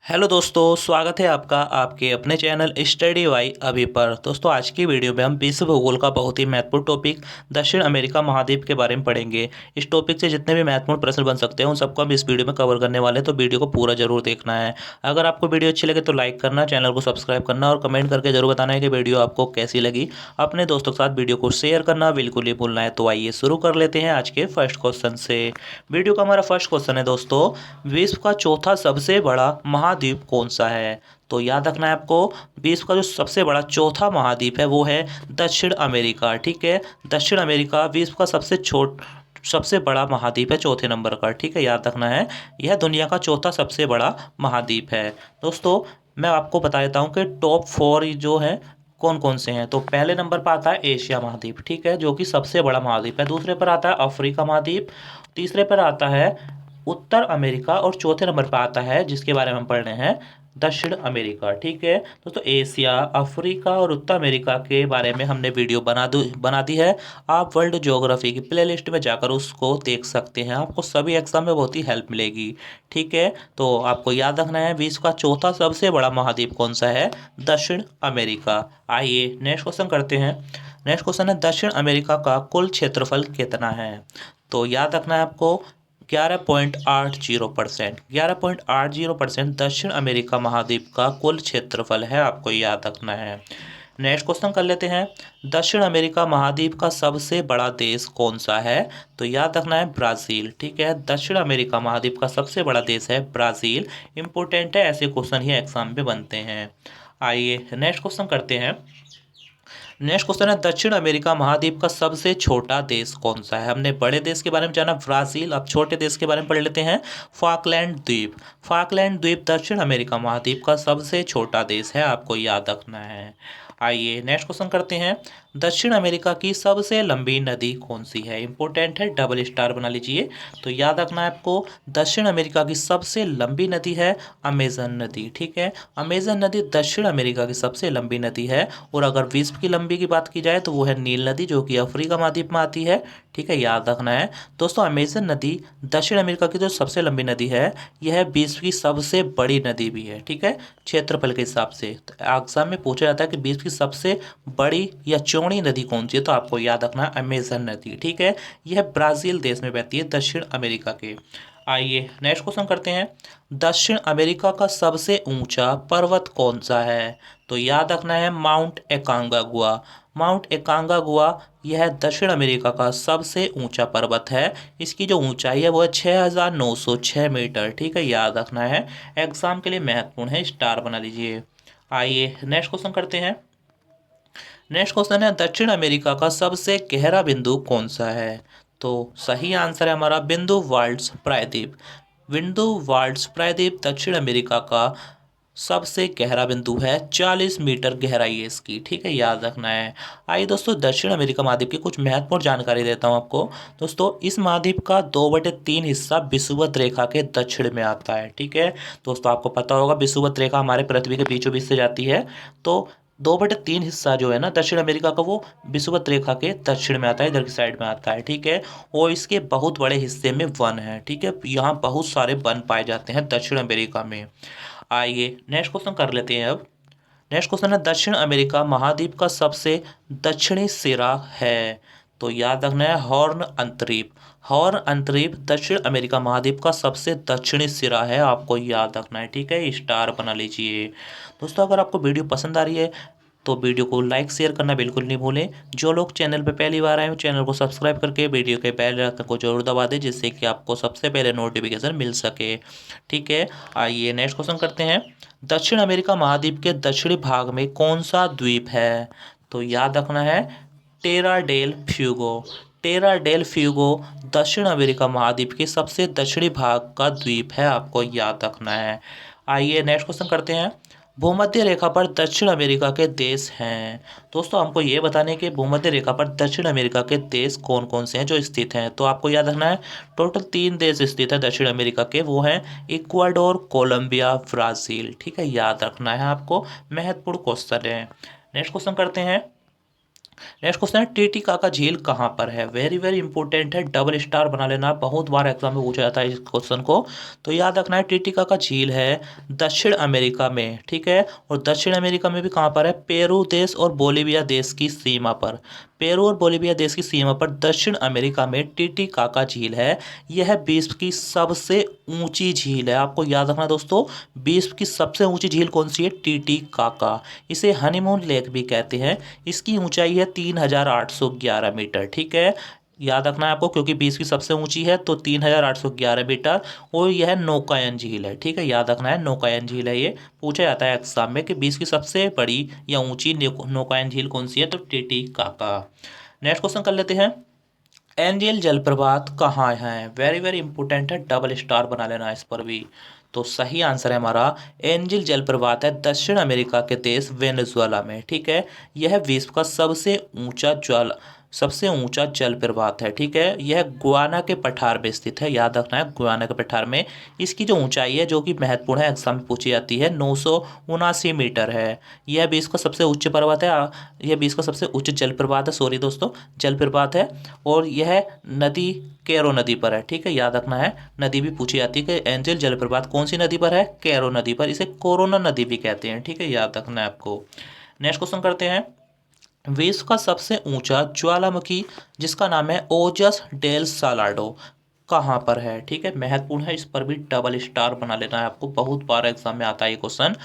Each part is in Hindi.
हेलो दोस्तों, स्वागत है आपका आपके अपने चैनल स्टडी वाई अभी पर। दोस्तों, आज की वीडियो में हम विश्व भूगोल का बहुत ही महत्वपूर्ण टॉपिक दक्षिण अमेरिका महाद्वीप के बारे में पढ़ेंगे। इस टॉपिक से जितने भी महत्वपूर्ण प्रश्न बन सकते हैं उन सबको हम इस वीडियो में कवर करने वाले हैं, तो वीडियो को पूरा जरूर देखना है। अगर आपको वीडियो अच्छी लगे तो लाइक करना, चैनल को सब्सक्राइब करना और कमेंट करके जरूर बताना है कि वीडियो आपको कैसी लगी। अपने दोस्तों के साथ वीडियो को शेयर करना बिल्कुल नहीं भूलना है। तो आइए शुरू कर लेते हैं आज के फर्स्ट क्वेश्चन से। वीडियो का हमारा फर्स्ट क्वेश्चन है दोस्तों, विश्व का चौथा सबसे बड़ा महाद्वीप कौन सा है? तो याद रखना है आपको, विश्व का जो सबसे बड़ा चौथा महाद्वीप है वो है दक्षिण अमेरिका। ठीक है, दक्षिण अमेरिका विश्व का सबसे बड़ा महाद्वीप है, चौथे नंबर का। ठीक है, याद रखना है, यह दुनिया का चौथा सबसे बड़ा महाद्वीप है। दोस्तों, मैं आपको बता देता हूँ कि टॉप 4 जो है कौन कौन से हैं। तो पहले नंबर पर आता है एशिया महाद्वीप, ठीक है, जो कि सबसे बड़ा महाद्वीप है। दूसरे पर आता है अफ्रीका महाद्वीप। तीसरे पर आता है उत्तर अमेरिका और चौथे नंबर पर आता है जिसके बारे में हम पढ़ रहे हैं दक्षिण अमेरिका। ठीक है दोस्तों, एशिया, अफ्रीका और उत्तर अमेरिका के बारे में हमने वीडियो बना दी है। आप वर्ल्ड ज्योग्राफी की प्लेलिस्ट में जाकर उसको देख सकते हैं, आपको सभी एग्जाम में बहुत ही हेल्प मिलेगी। ठीक है, तो आपको याद रखना है विश्व का चौथा सबसे बड़ा महाद्वीप कौन सा है? दक्षिण अमेरिका। आइए नेक्स्ट क्वेश्चन करते हैं। नेक्स्ट क्वेश्चन है, दक्षिण अमेरिका का कुल क्षेत्रफल कितना है? तो याद रखना है आपको, 11.80%। 11.80% दक्षिण अमेरिका महाद्वीप का कुल क्षेत्रफल है, आपको याद रखना है। नेक्स्ट क्वेश्चन कर लेते हैं, दक्षिण अमेरिका महाद्वीप का सबसे बड़ा देश कौन सा है? तो याद रखना है ब्राज़ील। ठीक है, दक्षिण अमेरिका महाद्वीप का सबसे बड़ा देश है ब्राज़ील। इंपॉर्टेंट है, ऐसे क्वेश्चन ही एग्जाम में बनते हैं। आइए नेक्स्ट क्वेश्चन करते हैं। नेक्स्ट क्वेश्चन है, दक्षिण अमेरिका महाद्वीप का सबसे छोटा देश कौन सा है? हमने बड़े देश के बारे में जाना ब्राजील, अब छोटे देश के बारे में पढ़ लेते हैं फाकलैंड द्वीप। फाकलैंड द्वीप दक्षिण अमेरिका महाद्वीप का सबसे छोटा देश है, आपको याद रखना है। आइए नेक्स्ट क्वेश्चन करते हैं, दक्षिण अमेरिका की सबसे लंबी नदी कौन सी है? इंपॉर्टेंट है, डबल स्टार बना लीजिए। तो याद रखना है आपको, दक्षिण अमेरिका की सबसे लंबी नदी है अमेजन नदी। ठीक है, अमेजन नदी दक्षिण अमेरिका की सबसे लंबी नदी है। और अगर विश्व की लंबी की बात की जाए तो वो है नील नदी, जो कि अफ्रीका महाद्वीप में आती है। ठीक है, याद रखना है दोस्तों, अमेजन नदी दक्षिण अमेरिका की जो सबसे लंबी नदी है, यह विश्व की सबसे बड़ी नदी भी है। ठीक है, क्षेत्रफल के हिसाब से एग्जाम में पूछा जाता है कि विश्व की सबसे बड़ी या चौड़ी नदी कौन सी है, तो आपको याद रखना है अमेजन नदी। ठीक है, यह ब्राजील देश में बहती है, दक्षिण अमेरिका के। आइए नेक्स्ट क्वेश्चन करते हैं, दक्षिण अमेरिका का सबसे ऊंचा पर्वत कौन सा है? तो याद रखना है माउंट एकांगागुआ। माउंट एकांगागुआ यह दक्षिण अमेरिका का सबसे ऊंचा पर्वत है। इसकी जो ऊंचाई है वो है 6906 मीटर। ठीक है, याद रखना है, एग्जाम के लिए महत्वपूर्ण है, स्टार बना लीजिए। आइए नेक्स्ट क्वेश्चन करते हैं। नेक्स्ट क्वेश्चन है, दक्षिण अमेरिका का सबसे गहरा बिंदु कौन सा है? तो सही आंसर है हमारा बिंदु वाल्ट्स प्रायद्वीप। बिंदु वाल्ट्स प्रायद्वीप दक्षिण अमेरिका का सबसे गहरा बिंदु है, 40 मीटर गहराई है इसकी। ठीक है, याद रखना है। आइए दोस्तों, दक्षिण अमेरिका महाद्वीप की कुछ महत्वपूर्ण जानकारी देता हूँ आपको। दोस्तों, इस महाद्वीप का 2/3 हिस्सा विषुवत रेखा के दक्षिण में आता है। ठीक है दोस्तों, आपको पता होगा विषुवत रेखा हमारे पृथ्वी के बीचों बीच से जाती है, तो 2/3 हिस्सा जो है ना दक्षिण अमेरिका का, वो विषुवत रेखा के दक्षिण में आता है, इधर की साइड में आता है। ठीक है, और इसके बहुत बड़े हिस्से में वन है। ठीक है, यहाँ बहुत सारे वन पाए जाते हैं दक्षिण अमेरिका में। आइए नेक्स्ट क्वेश्चन कर लेते हैं अब। नेक्स्ट क्वेश्चन है, दक्षिण अमेरिका महाद्वीप का सबसे दक्षिणी सिरा है? तो याद रखना है हॉर्न अंतरीप। हॉर्न अंतरीप दक्षिण अमेरिका महाद्वीप का सबसे दक्षिणी सिरा है, आपको याद रखना है। ठीक है, स्टार बना लीजिए। दोस्तों, अगर आपको वीडियो पसंद आ रही है तो वीडियो को लाइक शेयर करना बिल्कुल नहीं भूलें। जो लोग चैनल पर पहली बार आए हैं चैनल को सब्सक्राइब करके वीडियो के बेल आइकन को जरूर दबा दें, जिससे कि आपको सबसे पहले नोटिफिकेशन मिल सके। ठीक है, आइए नेक्स्ट क्वेश्चन करते हैं, दक्षिण अमेरिका महाद्वीप के दक्षिणी भाग में कौन सा द्वीप है? तो याद रखना है टेरा डेल फ्यूगो। टेरा डेल फ्यूगो दक्षिण अमेरिका महाद्वीप के सबसे दक्षिणी भाग का द्वीप है, आपको याद रखना है। आइए नेक्स्ट क्वेश्चन करते हैं, भूमध्य रेखा पर दक्षिण अमेरिका के देश हैं। दोस्तों, हमको ये बताने के भूमध्य रेखा पर दक्षिण अमेरिका के देश कौन कौन से हैं जो स्थित हैं, तो आपको याद रखना है टोटल 3 देश स्थित है दक्षिण अमेरिका के, वो हैं इक्वाडोर, कोलंबिया, ब्राज़ील। ठीक है, याद रखना है आपको, महत्वपूर्ण क्वेश्चन है। नेक्स्ट क्वेश्चन करते हैं, नेक्स्ट क्वेश्चन है टीटीकाका झील कहाँ पर है। वेरी वेरी इंपॉर्टेंट है, डबल स्टार बना लेना, बहुत बार एग्जाम में पूछा जाता है इस क्वेश्चन को। तो याद रखना है टीटीकाका झील है दक्षिण अमेरिका में, ठीक है। और दक्षिण अमेरिका में भी कहाँ पर है, पेरू देश और बोलीविया देश की सीमा पर। पेरू और बोलीविया देश की सीमा पर दक्षिण अमेरिका में टीटीकाका झील है। यह विश्व की सबसे ऊंची झील है, आपको याद रखना दोस्तों। विश्व की सबसे ऊंची झील कौन सी है, टीटीकाका। इसे हनीमून लेक भी कहते हैं। इसकी ऊंचाई है 3811 मीटर, ठीक है। याद रखना है आपको, क्योंकि विश्व की सबसे ऊंची है तो 3811 मीटर। और यह नौकायन झील है, ठीक है। याद रखना है नौकायन झील है ये। पूछा जाता है एग्जाम में कि विश्व की सबसे बड़ी या ऊंची नौकायन झील कौन सी है, तो टीटीकाका। नेक्स्ट क्वेश्चन कर लेते हैं, एंजल जलप्रपात कहाँ है। वेरी वेरी इंपॉर्टेंट है, डबल स्टार बना लेना इस पर भी। तो सही आंसर है हमारा एंजल जलप्रपात है दक्षिण अमेरिका के देश वेनेजुएला में, ठीक है। यह विश्व का सबसे ऊंचा जलप्रपात है, ठीक है। यह गुयाना के पठार में स्थित है, याद रखना है गुयाना के पठार में। इसकी जो ऊंचाई है, जो कि महत्वपूर्ण है, एग्जाम में पूछी जाती है, 979 मीटर है। यह विश्व का सबसे उच्च पर्वत है। यह विश्व का सबसे उच्च जलप्रपात है, सॉरी दोस्तों, जलप्रपात है। और यह नदी कैरो नदी पर है, ठीक है। याद रखना है, नदी भी पूछी जाती है कि एंजल जलप्रपात कौन सी नदी पर है, कैरो नदी पर। इसे कोरोना नदी भी कहते हैं, ठीक है। याद रखना है आपको। नेक्स्ट क्वेश्चन करते हैं, विश्व का सबसे ऊंचा ज्वालामुखी जिसका नाम है ओजस डेल सालाडो कहाँ पर है, ठीक है। महत्वपूर्ण है, इस पर भी डबल स्टार बना लेना है आपको, बहुत बार एग्जाम में आता है ये क्वेश्चन।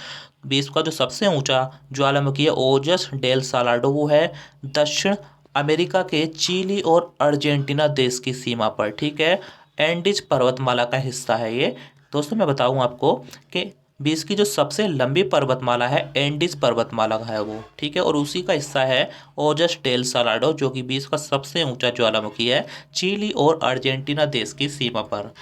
विश्व का जो सबसे ऊंचा ज्वालामुखी है ओजस डेल सालाडो, वो है दक्षिण अमेरिका के चिली और अर्जेंटीना देश की सीमा पर, ठीक है। एंडीज पर्वतमाला का हिस्सा है ये। दोस्तों मैं बताऊं आपको कि विश्व की जो सबसे लंबी पर्वतमाला है एंडीज पर्वतमाला का है वो, ठीक है। और उसी का हिस्सा है ओजस डेल सालाडो, जो कि विश्व का सबसे ऊंचा ज्वालामुखी है चिली और अर्जेंटीना देश की सीमा पर,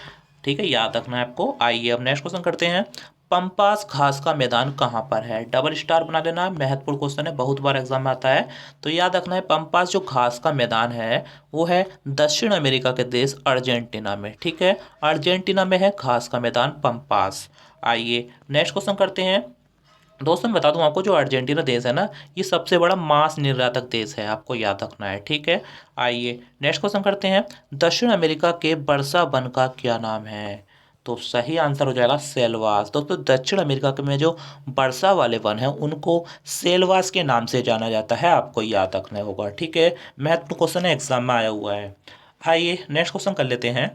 ठीक है। याद रखना है आपको। आइए अब नेक्स्ट क्वेश्चन करते हैं, पंपास घास का मैदान कहाँ पर है। डबल स्टार बना लेना, महत्वपूर्ण क्वेश्चन है, बहुत बार एग्जाम में आता है। तो याद रखना है, पंपास जो घास का मैदान है वो है दक्षिण अमेरिका के देश अर्जेंटीना में, ठीक है। अर्जेंटीना में है घास का मैदान पंपास। आइए नेक्स्ट क्वेश्चन करते हैं। दोस्तों मैं बता दूं आपको, जो अर्जेंटीना देश है ना, ये सबसे बड़ा मांस निर्यातक देश है, आपको याद रखना है, ठीक है। आइए नेक्स्ट क्वेश्चन करते हैं, दक्षिण अमेरिका के वर्षा वन का क्या नाम है। तो सही आंसर हो जाएगा सेलवास। दोस्तों दक्षिण अमेरिका के में जो वर्षा वाले वन हैं उनको सेलवास के नाम से जाना जाता है, आपको याद रखना होगा, ठीक है। महत्वपूर्ण क्वेश्चन है, एग्जाम में आया हुआ है। आइए नेक्स्ट क्वेश्चन कर लेते हैं।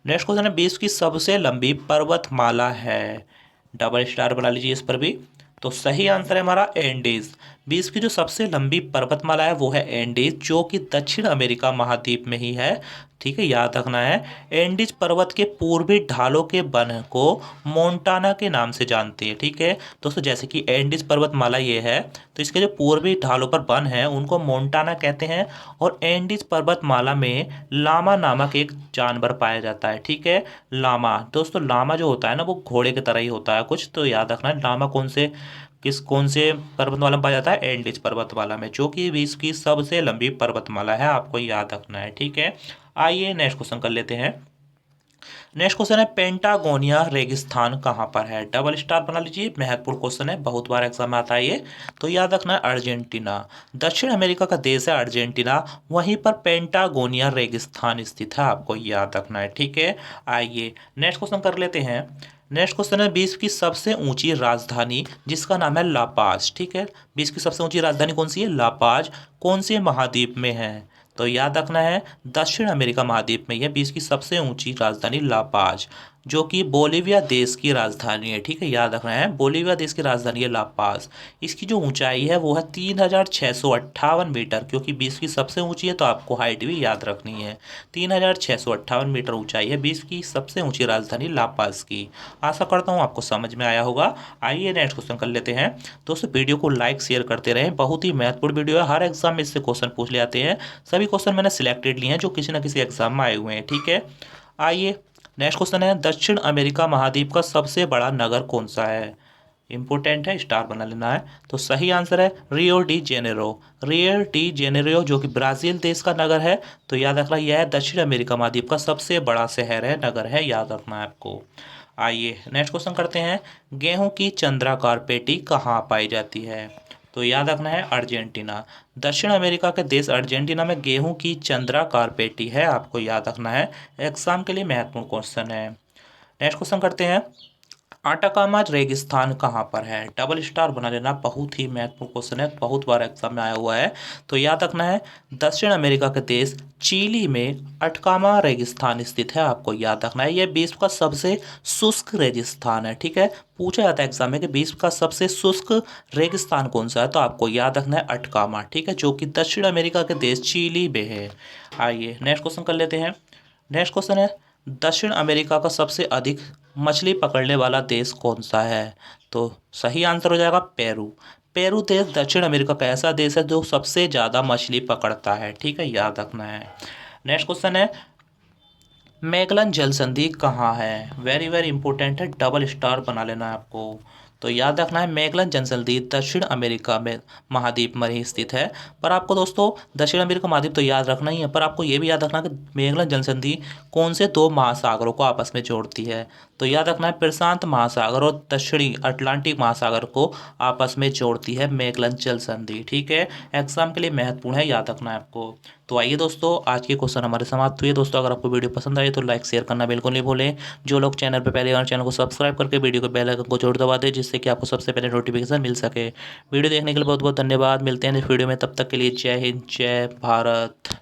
नेक्स्ट क्वेश्चन है, विश्व की सबसे लंबी पर्वतमाला है। डबल स्टार बना लीजिए इस पर भी। तो सही आंसर है हमारा एंडीज। विश्व की जो सबसे लंबी पर्वतमाला है वो है एंडीज, जो कि दक्षिण अमेरिका महाद्वीप में ही है, ठीक है। याद रखना है, एंडीज पर्वत के पूर्वी ढालों के वन को मोंटाना के नाम से जानते हैं, ठीक है। दोस्तों जैसे कि एंडीज पर्वतमाला ये है, तो इसके जो पूर्वी ढालों पर वन है उनको मोंटाना कहते हैं। और एंडीज पर्वतमाला में लामा नामक एक जानवर पाया जाता है, ठीक है। लामा, दोस्तों लामा जो होता है ना वो घोड़े की तरह ही होता है कुछ, तो याद रखना है लामा कौन से पर्वतमाला में पाया जाता है, एंडीज पर्वतमाला में, जो कि विश्व की सबसे लंबी पर्वतमाला है, आपको याद रखना है, ठीक है। आइए नेक्स्ट क्वेश्चन कर लेते हैं। नेक्स्ट क्वेश्चन है, पेंटागोनिया रेगिस्तान कहाँ पर है। डबल स्टार बना लीजिए, महत्वपूर्ण क्वेश्चन है, बहुत बार एग्जाम में आता है ये। तो याद रखना है अर्जेंटीना, दक्षिण अमेरिका का देश है अर्जेंटीना, वहीं पर पेंटागोनिया रेगिस्तान स्थित है, आपको याद रखना है, ठीक है। आइए नेक्स्ट क्वेश्चन कर लेते हैं। नेक्स्ट क्वेश्चन है, विश्व की सबसे ऊंची राजधानी जिसका नाम है लापाज, ठीक है। विश्व की सबसे ऊंची राजधानी कौन सी है, लापाज, कौन से महाद्वीप में है। तो याद रखना है दक्षिण अमेरिका महाद्वीप में यह विश्व की सबसे ऊंची राजधानी लापाज, जो कि बोलीविया देश की राजधानी है, ठीक है। याद रखना है बोलीविया देश की राजधानी है लापाज। इसकी जो ऊंचाई है वो है 3658 मीटर, क्योंकि विश्व की सबसे ऊंची है तो आपको हाइट भी याद रखनी है। 3658 मीटर ऊंचाई है विश्व की सबसे ऊंची राजधानी लापाज की। आशा करता हूँ आपको समझ में आया होगा। आइए नेक्स्ट क्वेश्चन कर लेते हैं। दोस्तों वीडियो को लाइक शेयर करते रहें, बहुत ही महत्वपूर्ण वीडियो है, हर एग्जाम में इससे क्वेश्चन पूछ ले आते हैं। सभी क्वेश्चन मैंने सिलेक्टेड लिए हैं जो किसी न किसी एग्जाम में आए हुए हैं, ठीक है। आइए नेक्स्ट क्वेश्चन है, दक्षिण अमेरिका महाद्वीप का सबसे बड़ा नगर कौन सा है। इंपोर्टेंट है, स्टार बना लेना है। तो सही आंसर है Rio de Janeiro. Rio de Janeiro जो कि ब्राज़ील देश का नगर है। तो याद रखना यह है दक्षिण अमेरिका महाद्वीप का सबसे बड़ा शहर है, नगर है, याद रखना है आपको। आइए नेक्स्ट क्वेश्चन करते हैं, गेहूं की चंद्राकार पेटी कहाँ पाई जाती है। तो याद रखना है अर्जेंटीना। दक्षिण अमेरिका के देश अर्जेंटीना में गेहूं की चंद्राकार पेटी है, आपको याद रखना है। एग्जाम के लिए महत्वपूर्ण क्वेश्चन है। नेक्स्ट क्वेश्चन करते हैं, आटाकामा रेगिस्तान कहाँ पर है? डबल स्टार बना लेना, बहुत ही महत्वपूर्ण क्वेश्चन है, बहुत बार एग्जाम में आया हुआ है। तो याद रखना है दक्षिण अमेरिका के देश चिली में अटकामा रेगिस्तान स्थित है, आपको याद रखना है। यह विश्व का सबसे शुष्क रेगिस्तान है, ठीक है। पूछा जाता है एग्जाम में कि विश्व का सबसे शुष्क रेगिस्तान कौन सा है, तो आपको याद रखना है अटकामा, ठीक है, जो कि दक्षिण अमेरिका के देश चिली में है। आइए नेक्स्ट क्वेश्चन कर लेते हैं। नेक्स्ट क्वेश्चन है, दक्षिण अमेरिका का सबसे अधिक मछली पकड़ने वाला देश कौन सा है? तो सही आंसर हो जाएगा पेरू। पेरू देश दक्षिण अमेरिका का ऐसा देश है जो सबसे ज़्यादा मछली पकड़ता है, ठीक है, याद रखना है। नेक्स्ट क्वेश्चन है, मैगलन जल संधि कहाँ है? वेरी वेरी इंपॉर्टेंट है, डबल स्टार बना लेना है आपको। तो याद रखना है मैगलन जल संधि दक्षिण अमेरिका में महाद्वीप में ही स्थित है। पर आपको दोस्तों दक्षिण अमेरिका महाद्वीप तो याद रखना ही है, पर आपको ये भी याद रखना है कि मैगलन जल संधि कौन से दो महासागरों को आपस में जोड़ती है? तो याद रखना है प्रशांत महासागर और दक्षिणी अटलांटिक महासागर को आपस में जोड़ती है मैगलन जल संधि, ठीक है। एग्जाम के लिए महत्वपूर्ण है, याद रखना है आपको। तो आइए दोस्तों आज के क्वेश्चन हमारे समाप्त हुए। दोस्तों अगर आपको वीडियो पसंद आई तो लाइक शेयर करना बिल्कुल नहीं भूलें। जो लोग चैनल पर पहले और चैनल को सब्सक्राइब करके वीडियो को बेल आइकन को जरूर दबा दें, जिससे कि आपको सबसे पहले नोटिफिकेशन मिल सके। वीडियो देखने के लिए बहुत बहुत धन्यवाद। मिलते हैं इस वीडियो में, तब तक के लिए जय हिंद, जय भारत।